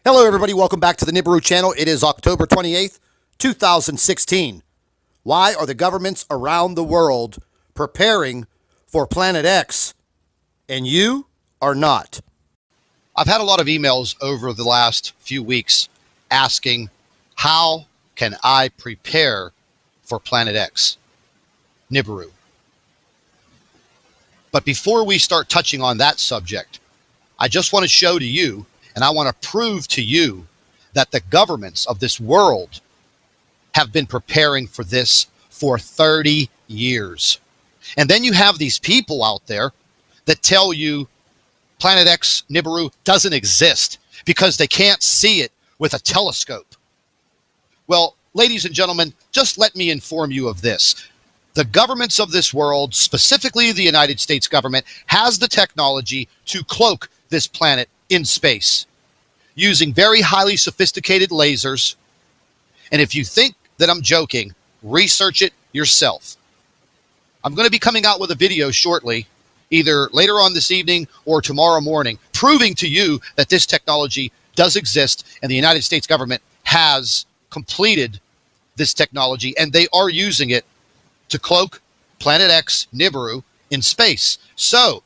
Hello, everybody. Welcome back to the NIBIRU channel. It is October 28th, 2016. Why are the governments around the world preparing for Planet X, and you are not? I've had a lot of emails over the last few weeks asking, how can I prepare for Planet X, NIBIRU? But before we start touching on that subject, I just want to show to you, and I want to prove to you, that the governments of this world have been preparing for this for 30 years. And then you have these people out there that tell you Planet X, NIBIRU, doesn't exist because they can't see it with a telescope. Well, ladies and gentlemen, just let me inform you of this. The governments of this world, specifically the United States government, has the technology to cloak this planet in space using very highly sophisticated lasers. And if you think that I'm joking, research it yourself. I'm going to be coming out with a video shortly, either later on this evening or tomorrow morning, proving to you that this technology does exist and the United States government has completed this technology and they are using it to cloak Planet X, NIBIRU, in space. So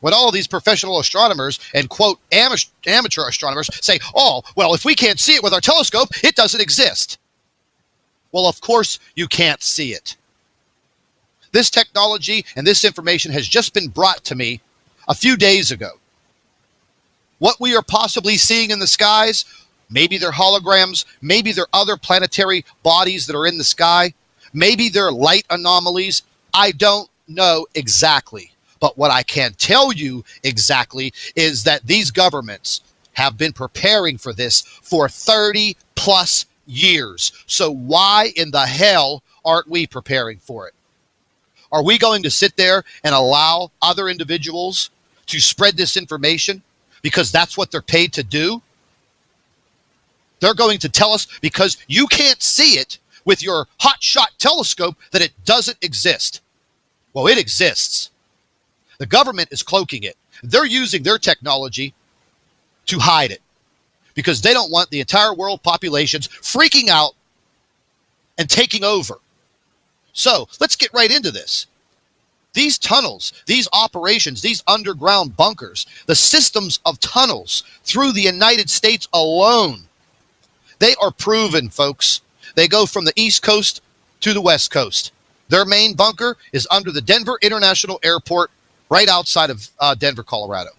when all of these professional astronomers and, quote, amateur astronomers say, oh, well, if we can't see it with our telescope, it doesn't exist. Well, of course you can't see it. This technology and this information has just been brought to me a few days ago. What we are possibly seeing in the skies, maybe they're holograms, maybe they're other planetary bodies that are in the sky, maybe they're light anomalies. I don't know exactly. But what I can tell you exactly is that these governments have been preparing for this for 30 plus years. So why in the hell aren't we preparing for it? Are we going to sit there and allow other individuals to spread this information because that's what they're paid to do? They're going to tell us because you can't see it with your hotshot telescope that it doesn't exist. Well, it exists. The government is cloaking it. They're using their technology to hide it because they don't want the entire world populations freaking out and taking over. So let's get right into this. These tunnels, these operations, these underground bunkers, the systems of tunnels through the United States alone, they are proven, folks. They go from the East Coast to the West Coast. Their main bunker is under the Denver International Airport, right outside of Denver, Colorado.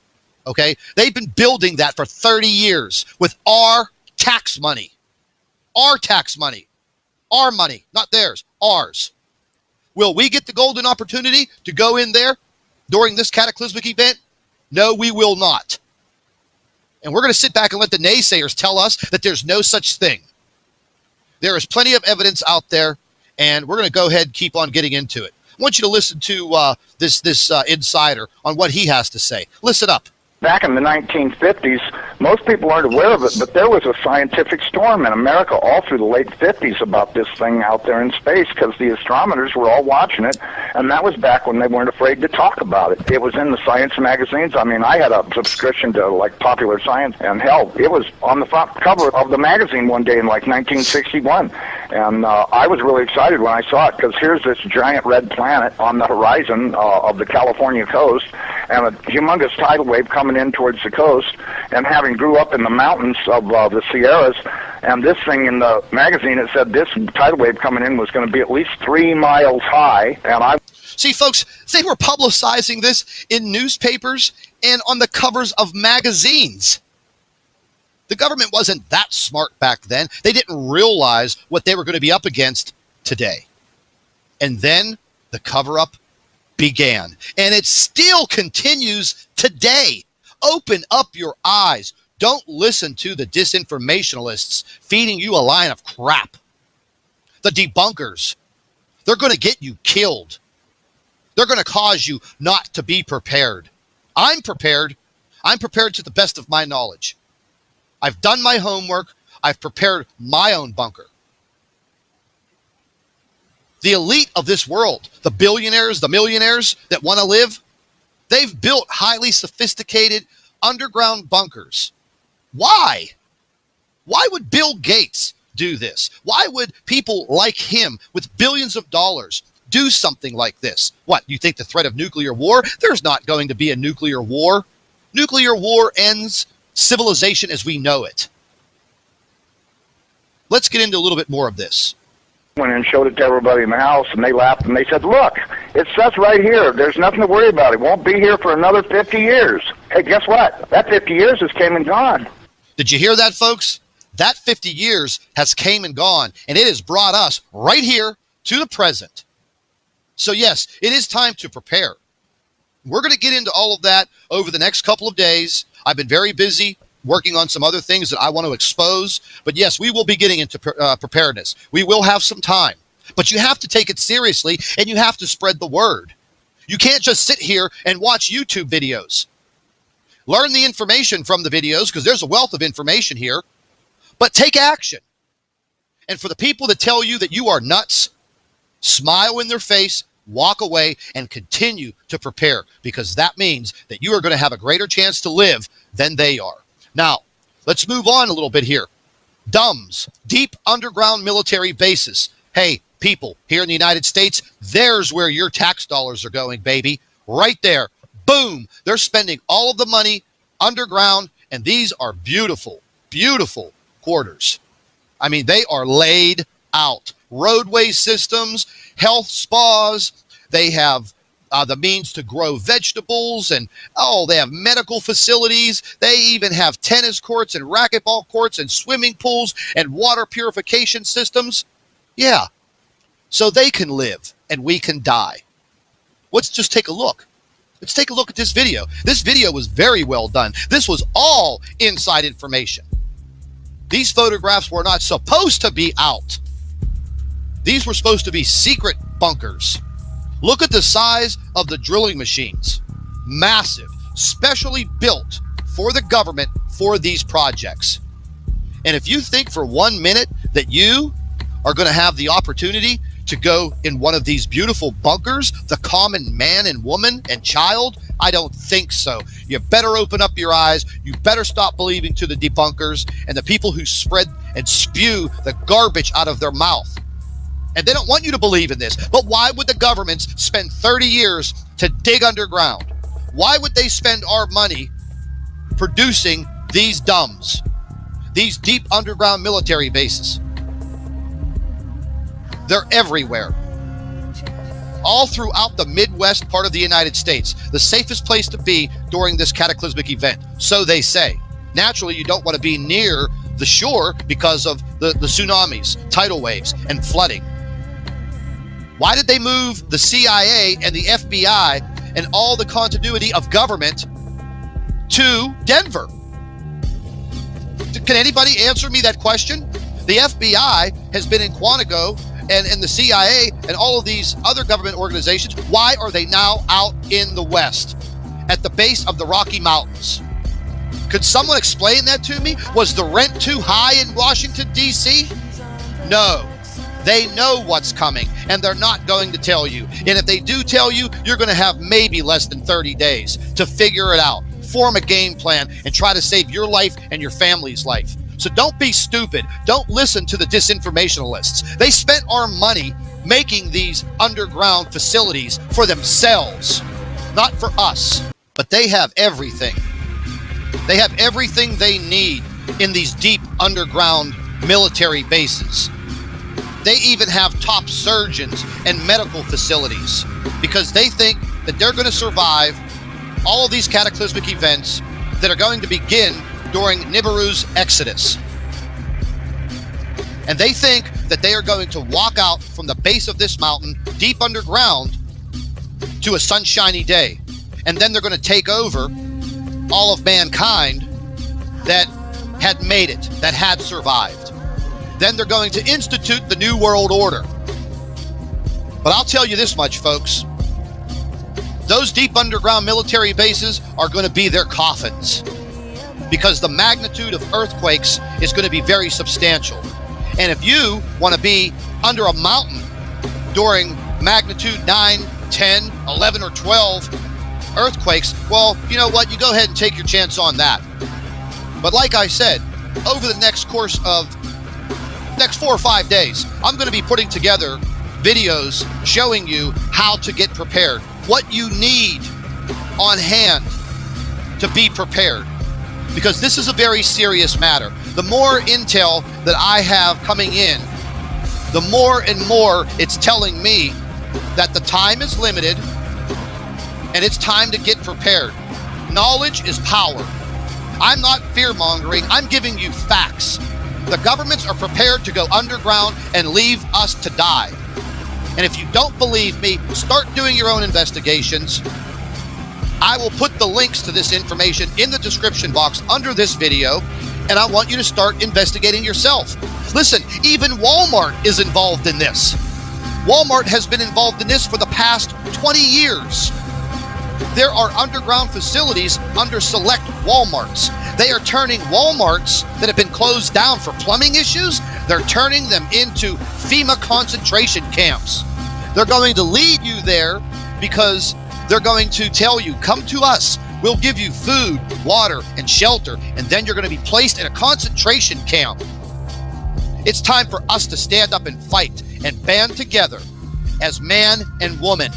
Okay? They've been building that for 30 years with our tax money. Our tax money. Our money, not theirs, ours. Will we get the golden opportunity to go in there during this cataclysmic event? No, we will not. And we're going to sit back and let the naysayers tell us that there's no such thing. There is plenty of evidence out there, and we're going to go ahead and keep on getting into it. I want you to listen to this insider on what he has to say. Listen up. Back in the 1950s, most people aren't aware of it, but there was a scientific storm in America all through the late 50s about this thing out there in space because the astronomers were all watching it, and that was back when they weren't afraid to talk about it. It was in the science magazines. I mean, I had a subscription to, like, Popular Science, and hell, it was on the front cover of the magazine one day in, like, 1961. And I was really excited when I saw it because here's this giant red planet on the horizon of the California coast and a humongous tidal wave coming in towards the coast, and having grew up in the mountains of the Sierras, and this thing in the magazine, it said this tidal wave coming in was going to be at least 3 miles high. And I see, folks, they were publicizing this in newspapers and on the covers of magazines. The government wasn't that smart back then. They didn't realize what they were going to be up against today. And then the cover-up began. And it still continues today. Open up your eyes. Don't listen to the disinformationalists feeding you a line of crap. The debunkers, they're going to get you killed. They're going to cause you not to be prepared. I'm prepared. I'm prepared to the best of my knowledge. I've done my homework. I've prepared my own bunker. The elite of this world, the billionaires, the millionaires that want to live, they've built highly sophisticated underground bunkers. Why? Why would Bill Gates do this? Why would people like him with billions of dollars do something like this? What, you think the threat of nuclear war? There's not going to be a nuclear war. Nuclear war ends civilization as we know it. Let's get into a little bit more of this. Went and showed it to everybody in the house, and they laughed, and they said, look, it says right here, there's nothing to worry about. It won't be here for another 50 years. Hey, guess what? That 50 years has came and gone. Did you hear that, folks? That 50 years has came and gone, and it has brought us right here to the present. So yes, it is time to prepare. We're going to get into all of that over the next couple of days. I've been very busy working on some other things that I want to expose. But yes, we will be getting into preparedness. We will have some time. But you have to take it seriously, and you have to spread the word. You can't just sit here and watch YouTube videos. Learn the information from the videos, because there's a wealth of information here. But take action. And for the people that tell you that you are nuts, smile in their face, walk away, and continue to prepare, because that means that you are going to have a greater chance to live than they are. Now, let's move on a little bit here. DUMBs, deep underground military bases. Hey, people here in the United States, there's where your tax dollars are going, baby. Right there. Boom. They're spending all of the money underground, and these are beautiful, beautiful quarters. I mean, they are laid out. Roadway systems, health spas. They have the means to grow vegetables, and they have medical facilities. They even have tennis courts and racquetball courts and swimming pools and water purification systems. Yeah, so they can live and we can die. Let's just take a look. Let's take a look at this video. This video was very well done. This was all inside information. These photographs were not supposed to be out. These were supposed to be secret bunkers. Look at the size of the drilling machines. Massive, specially built for the government for these projects. And if you think for 1 minute that you are going to have the opportunity to go in one of these beautiful bunkers, the common man and woman and child, I don't think so. You better open up your eyes. You better stop believing to the debunkers and the people who spread and spew the garbage out of their mouth. And they don't want you to believe in this. But why would the governments spend 30 years to dig underground? Why would they spend our money producing these DUMBs, these deep underground military bases? They're everywhere. All throughout the Midwest part of the United States. The safest place to be during this cataclysmic event, so they say. Naturally, you don't want to be near the shore because of the tsunamis, tidal waves, and flooding. Why did they move the CIA and the FBI and all the continuity of government to Denver? Can anybody answer me that question? The FBI has been in Quantico, and the CIA and all of these other government organizations. Why are they now out in the West at the base of the Rocky Mountains? Could someone explain that to me? Was the rent too high in Washington, D.C.? No. They know what's coming, and they're not going to tell you. And if they do tell you, you're going to have maybe less than 30 days to figure it out, form a game plan, and try to save your life and your family's life. So don't be stupid. Don't listen to the disinformationalists. They spent our money making these underground facilities for themselves, not for us. But they have everything. They have everything they need in these deep underground military bases. They even have top surgeons and medical facilities because they think that they're going to survive all of these cataclysmic events that are going to begin during Nibiru's exodus. And they think that they are going to walk out from the base of this mountain deep underground to a sunshiny day. And then they're going to take over all of mankind that had made it, that had survived. Then they're going to institute the New World Order. But I'll tell you this much, folks. Those deep underground military bases are going to be their coffins, because the magnitude of earthquakes is going to be very substantial. And if you want to be under a mountain during magnitude 9, 10, 11, or 12 earthquakes, well, you know what? You go ahead and take your chance on that. But like I said, over the next 4 or 5 days, I'm going to be putting together videos showing you how to get prepared, what you need on hand to be prepared, because this is a very serious matter. The more intel that I have coming in, the more and more it's telling me that the time is limited and it's time to get prepared. Knowledge is power. I'm not fear-mongering. I'm giving you facts. The governments are prepared to go underground and leave us to die. And if you don't believe me, start doing your own investigations. I will put the links to this information in the description box under this video, and I want you to start investigating yourself. Listen, even Walmart is involved in this. Walmart has been involved in this for the past 20 years. There are underground facilities under select Walmarts. They are turning Walmarts that have been closed down for plumbing issues, they're turning them into FEMA concentration camps. They're going to lead you there because they're going to tell you, come to us, we'll give you food, water, and shelter, and then you're going to be placed in a concentration camp. It's time for us to stand up and fight and band together as man and woman.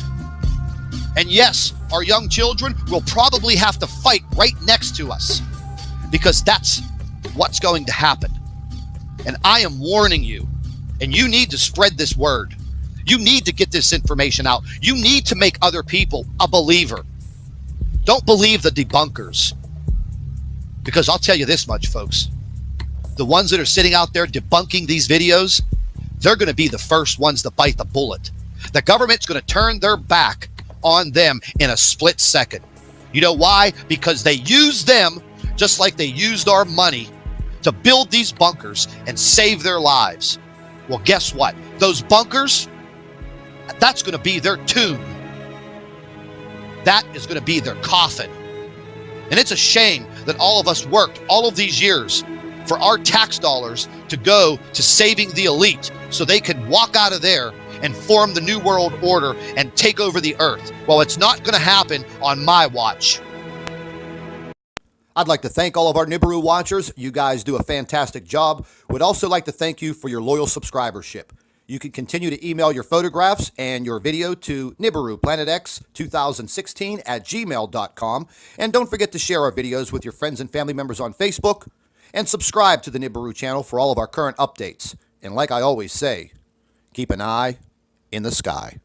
And yes, our young children will probably have to fight right next to us, because that's what's going to happen. And I am warning you, and you need to spread this word. You need to get this information out. You need to make other people a believer. Don't believe the debunkers, because I'll tell you this much, folks. The ones that are sitting out there debunking these videos, they're going to be the first ones to bite the bullet. The government's going to turn their back on them in a split second. You know why? Because they used them just like they used our money to build these bunkers and save their lives. Well, guess what? Those bunkers, that's going to be their tomb. That is going to be their coffin. And it's a shame that all of us worked all of these years for our tax dollars to go to saving the elite so they could walk out of there and form the New World Order and take over the earth. Well, it's not going to happen on my watch. I'd like to thank all of our Nibiru watchers. You guys do a fantastic job. Would also like to thank you for your loyal subscribership. You can continue to email your photographs and your video to NibiruPlanetX2016@gmail.com. And don't forget to share our videos with your friends and family members on Facebook. And subscribe to the Nibiru channel for all of our current updates. And like I always say, keep an eye in the sky.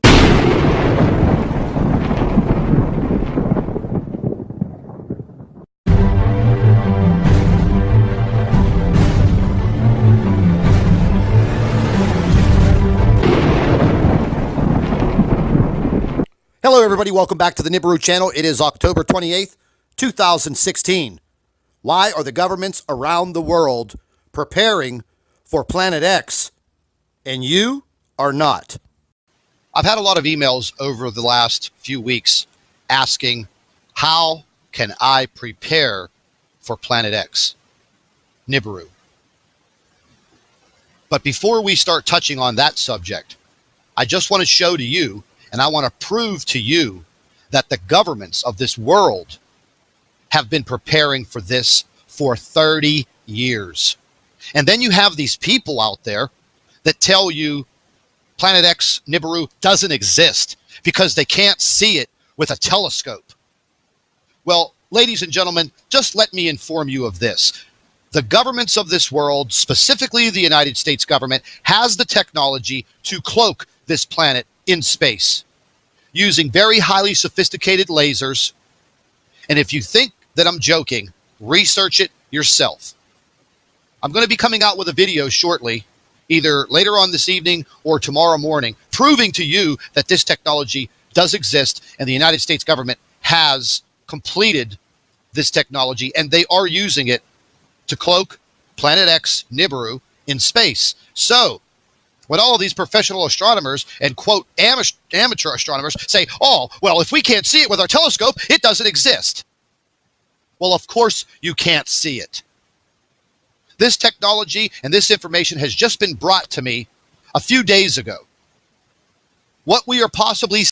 Hello, everybody. Welcome back to the Nibiru channel. It is October 28th, 2016. Why are the governments around the world preparing for Planet X, and you are not? I've had a lot of emails over the last few weeks asking, how can I prepare for Planet X, Nibiru? But before we start touching on that subject, I just want to show to you, and I want to prove to you, that the governments of this world have been preparing for this for 30 years. And then you have these people out there that tell you Planet X, Nibiru, doesn't exist because they can't see it with a telescope. Well, ladies and gentlemen, just let me inform you of this. The governments of this world, specifically the United States government, has the technology to cloak this planet in space using very highly sophisticated lasers. And if you think that I'm joking, research it yourself. I'm going to be coming out with a video shortly, either later on this evening or tomorrow morning, proving to you that this technology does exist and the United States government has completed this technology and they are using it to cloak Planet X, Nibiru, in space. So when all of these professional astronomers and, quote, amateur astronomers say, oh, well, if we can't see it with our telescope, it doesn't exist. Well, of course you can't see it. This technology and this information has just been brought to me a few days ago. What we are possibly